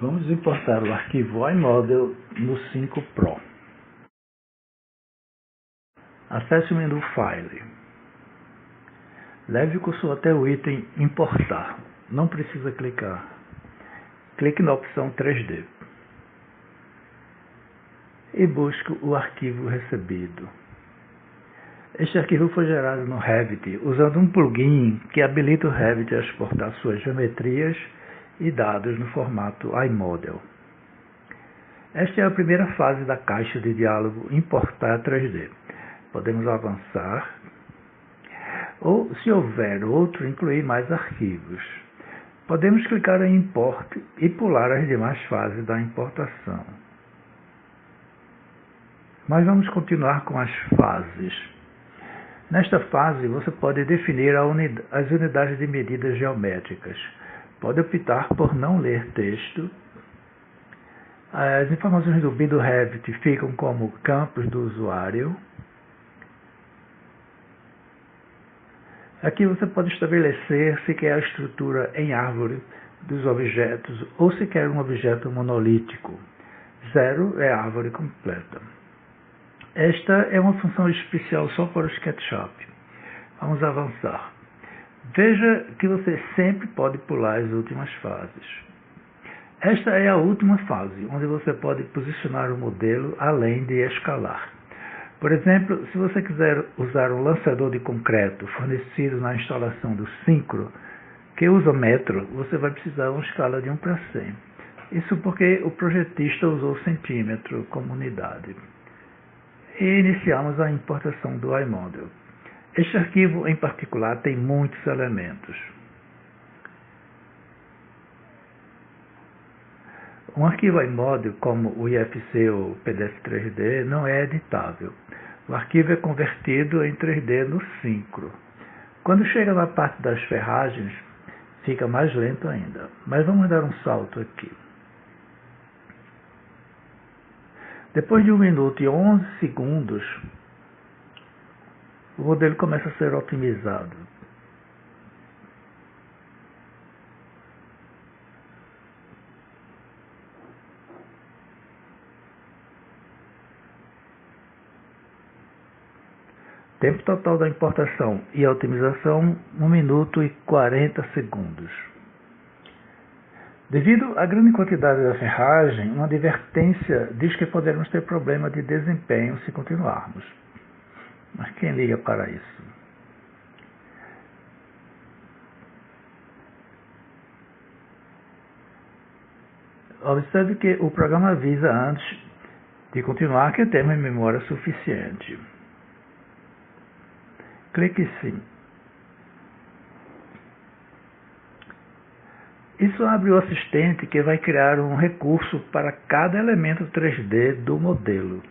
Vamos importar o arquivo iModel no 5 Pro. Acesse o menu File. Leve o cursor até o item Importar. Não precisa clicar. Clique na opção 3D. E busque o arquivo recebido. Este arquivo foi gerado no Revit usando um plugin que habilita o Revit a exportar suas geometrias e dados no formato iModel. Esta é a primeira fase da caixa de diálogo Importar 3D. Podemos avançar ou, se houver outro, incluir mais arquivos. Podemos clicar em Import e pular as demais fases da importação. Mas vamos continuar com as fases. Nesta fase, você pode definir as unidades de medidas geométricas. Pode optar por não ler texto. As informações do BIM do Revit ficam como campos do usuário. Aqui você pode estabelecer se quer a estrutura em árvore dos objetos ou se quer um objeto monolítico. 0 é a árvore completa. Esta é uma função especial só para o SketchUp. Vamos avançar. Veja que você sempre pode pular as últimas fases. Esta é a última fase, onde você pode posicionar o modelo além de escalar. Por exemplo, se você quiser usar um lançador de concreto fornecido na instalação do Syncro, que usa metro, você vai precisar de uma escala de 1 para 100. Isso porque o projetista usou centímetro como unidade. E iniciamos a importação do iModel. Este arquivo em particular tem muitos elementos. Um arquivo iModel como o IFC ou PDF 3D não é editável. O arquivo é convertido em 3D no Syncro. Quando chega na parte das ferragens, fica mais lento ainda. Mas vamos dar um salto aqui. Depois de 1 minuto e 11 segundos, o modelo começa a ser otimizado. Tempo total da importação e otimização, 1 minuto e 40 segundos. Devido à grande quantidade da ferragem, uma advertência diz que poderemos ter problema de desempenho se continuarmos. Mas quem liga para isso? Observe que o programa avisa antes de continuar que temos memória suficiente. Clique sim. Isso abre o assistente que vai criar um recurso para cada elemento 3D do modelo.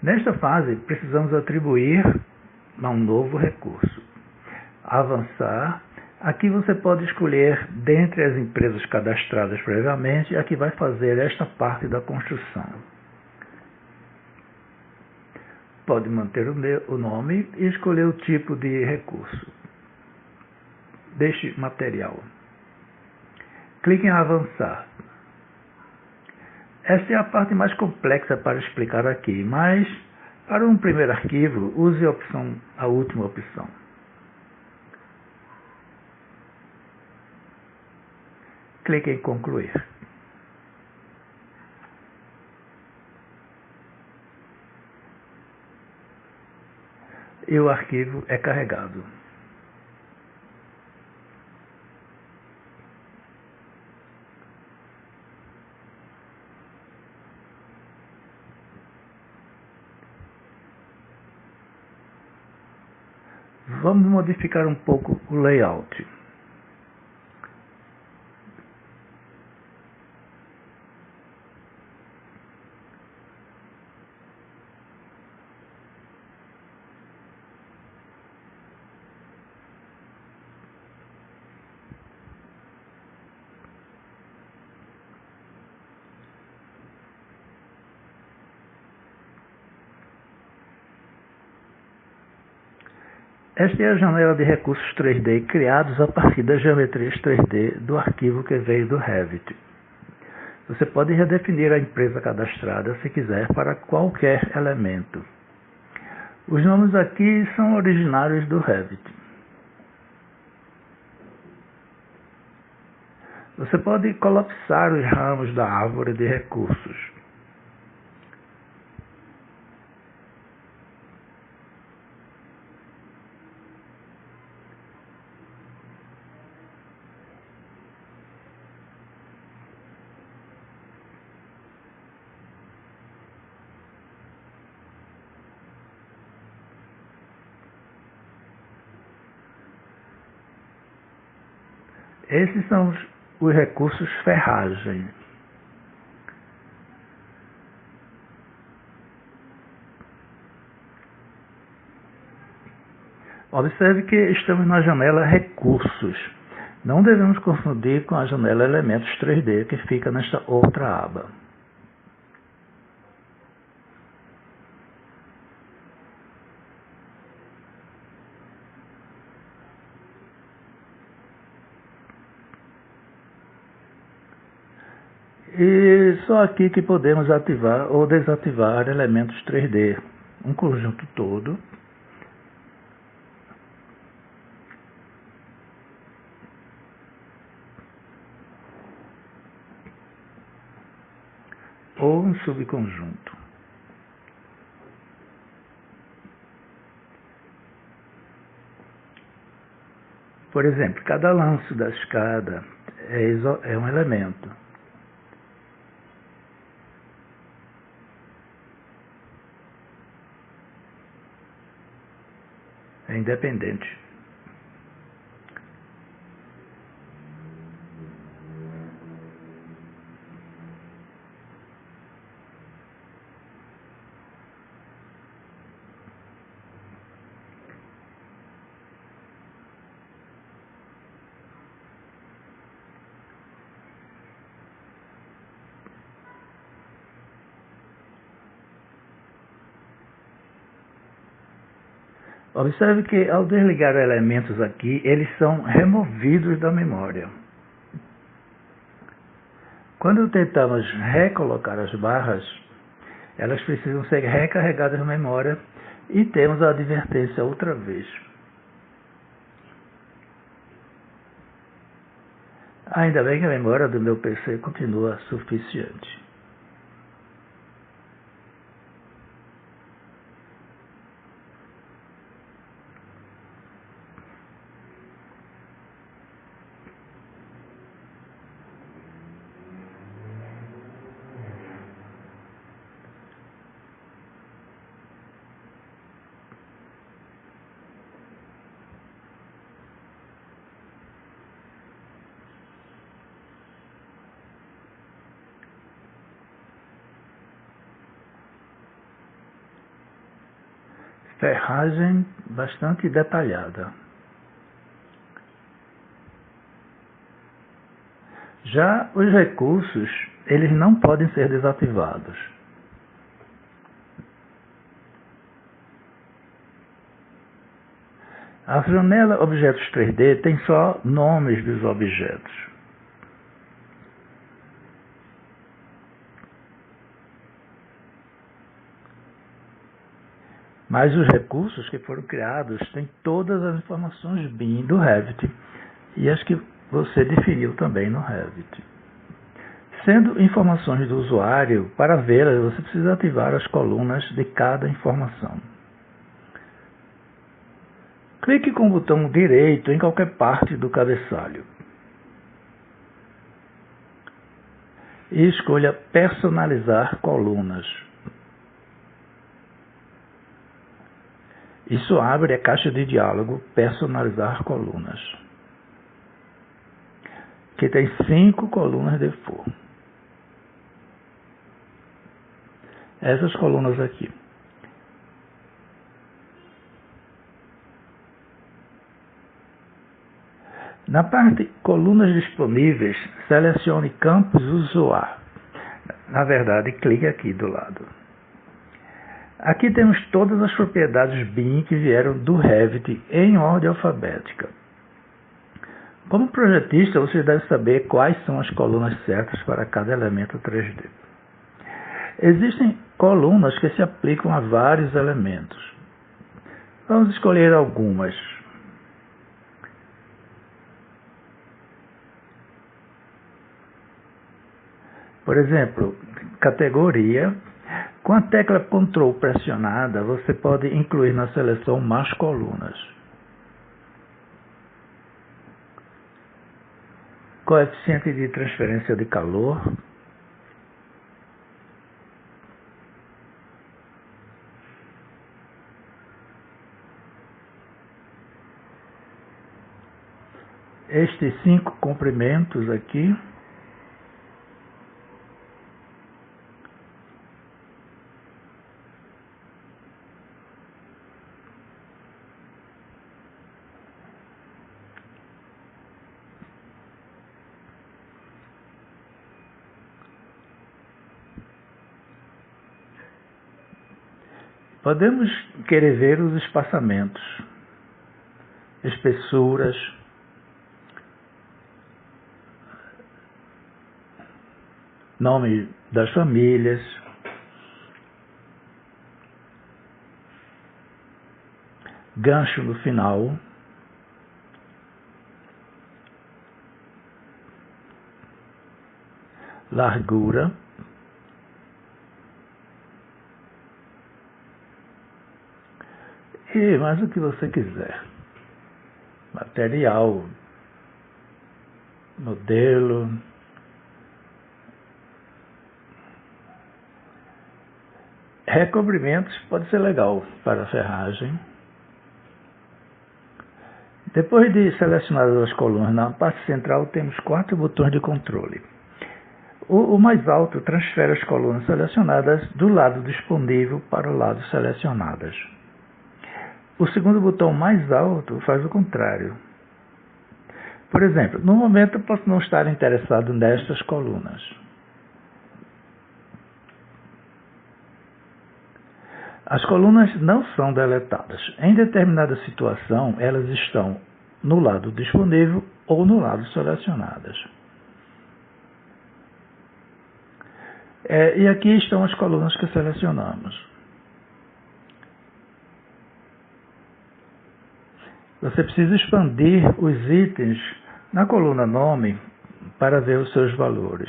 Nesta fase, precisamos atribuir a um novo recurso. Avançar. Aqui você pode escolher, dentre as empresas cadastradas previamente, a que vai fazer esta parte da construção. Pode manter o nome e escolher o tipo de recurso. Deixe material. Clique em avançar. Esta é a parte mais complexa para explicar aqui, mas para um primeiro arquivo, use a última opção. Clique em concluir. E o arquivo é carregado. Vamos modificar um pouco o layout. Esta é a janela de recursos 3D criados a partir das geometrias 3D do arquivo que veio do Revit. Você pode redefinir a empresa cadastrada, se quiser, para qualquer elemento. Os nomes aqui são originários do Revit. Você pode colapsar os ramos da árvore de recursos. Esses são os recursos ferragem. Observe que estamos na janela Recursos. Não devemos confundir com a janela Elementos 3D, que fica nesta outra aba. E só aqui que podemos ativar ou desativar elementos 3D, um conjunto todo. Ou um subconjunto. Por exemplo, cada lance da escada é um elemento. É independente. Observe que ao desligar elementos aqui, eles são removidos da memória. Quando tentamos recolocar as barras, elas precisam ser recarregadas na memória e temos a advertência outra vez. Ainda bem que a memória do meu PC continua suficiente. Ferragem bastante detalhada. Já os recursos, eles não podem ser desativados. A janela Objetos 3D tem só nomes dos objetos. Mas os recursos que foram criados têm todas as informações BIM do Revit e as que você definiu também no Revit. Sendo informações do usuário, para vê-las você precisa ativar as colunas de cada informação. Clique com o botão direito em qualquer parte do cabeçalho e escolha Personalizar colunas. Isso abre a caixa de diálogo Personalizar colunas, que tem 5 colunas default. Essas colunas aqui. Na parte Colunas disponíveis, selecione Campos Usuário. Na verdade, clique aqui do lado. Aqui temos todas as propriedades BIM que vieram do Revit em ordem alfabética. Como projetista, você deve saber quais são as colunas certas para cada elemento 3D. Existem colunas que se aplicam a vários elementos. Vamos escolher algumas. Por exemplo, categoria. Com a tecla Ctrl pressionada, você pode incluir na seleção mais colunas. Coeficiente de transferência de calor. Estes 5 comprimentos aqui. Podemos querer ver os espaçamentos, espessuras, nome das famílias, gancho no final, largura, e mais o que você quiser. Material, modelo, recobrimentos pode ser legal para a ferragem. Depois de selecionadas as colunas, na parte central temos 4 botões de controle. O mais alto transfere as colunas selecionadas do lado disponível para o lado selecionadas. O segundo botão mais alto faz o contrário. Por exemplo, no momento eu posso não estar interessado nestas colunas. As colunas não são deletadas. Em determinada situação, elas estão no lado disponível ou no lado selecionadas. E aqui estão as colunas que selecionamos. Você precisa expandir os itens na coluna nome para ver os seus valores.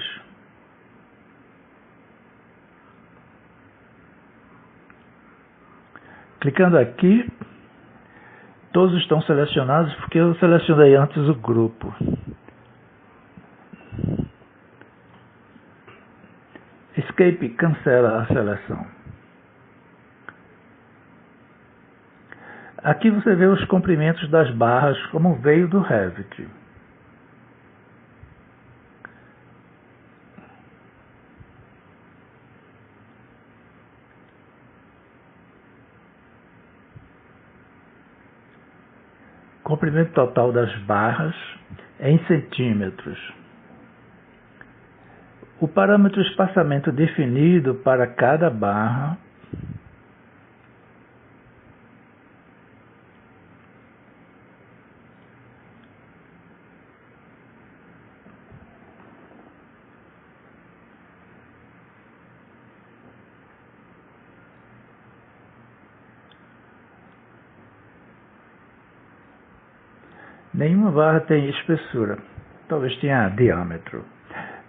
Clicando aqui, todos estão selecionados porque eu selecionei antes o grupo. Escape cancela a seleção. Aqui você vê os comprimentos das barras como veio do Revit. Comprimento total das barras é em centímetros. O parâmetro espaçamento definido para cada barra nenhuma barra tem espessura, talvez tenha diâmetro.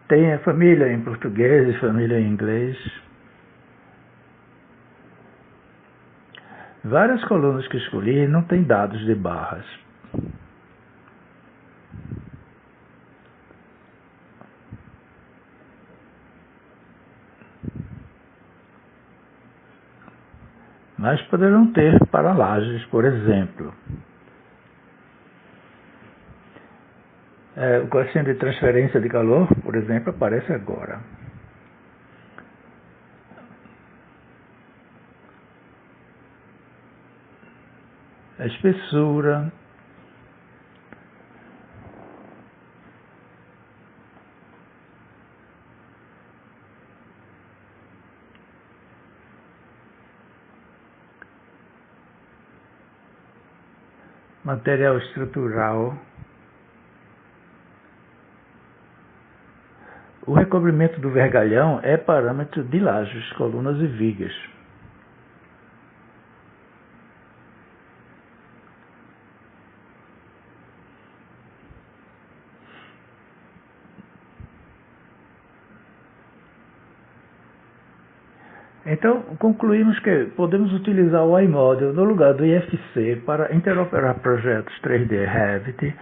Tem a família em português e família em inglês. Várias colunas que escolhi não têm dados de barras. Mas poderão ter para lajes, por exemplo. O coeficiente de transferência de calor, por exemplo, aparece agora. A espessura. Material estrutural. O recobrimento do vergalhão é parâmetro de lajes, colunas e vigas. Então, concluímos que podemos utilizar o iModel no lugar do IFC para interoperar projetos 3D Revit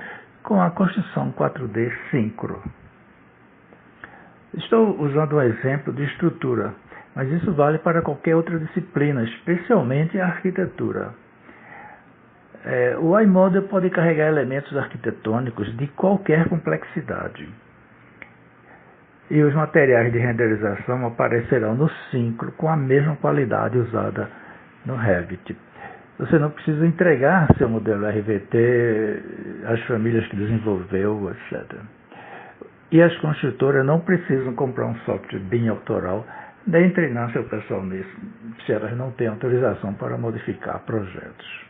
com a construção 4D Synchro. Estou usando um exemplo de estrutura, mas isso vale para qualquer outra disciplina, especialmente a arquitetura. O iModel pode carregar elementos arquitetônicos de qualquer complexidade. E os materiais de renderização aparecerão no Synchro com a mesma qualidade usada no Revit. Você não precisa entregar seu modelo RVT às famílias que desenvolveu, etc. E as construtoras não precisam comprar um software BIM autoral, nem treinar seu pessoal nisso, se elas não têm autorização para modificar projetos.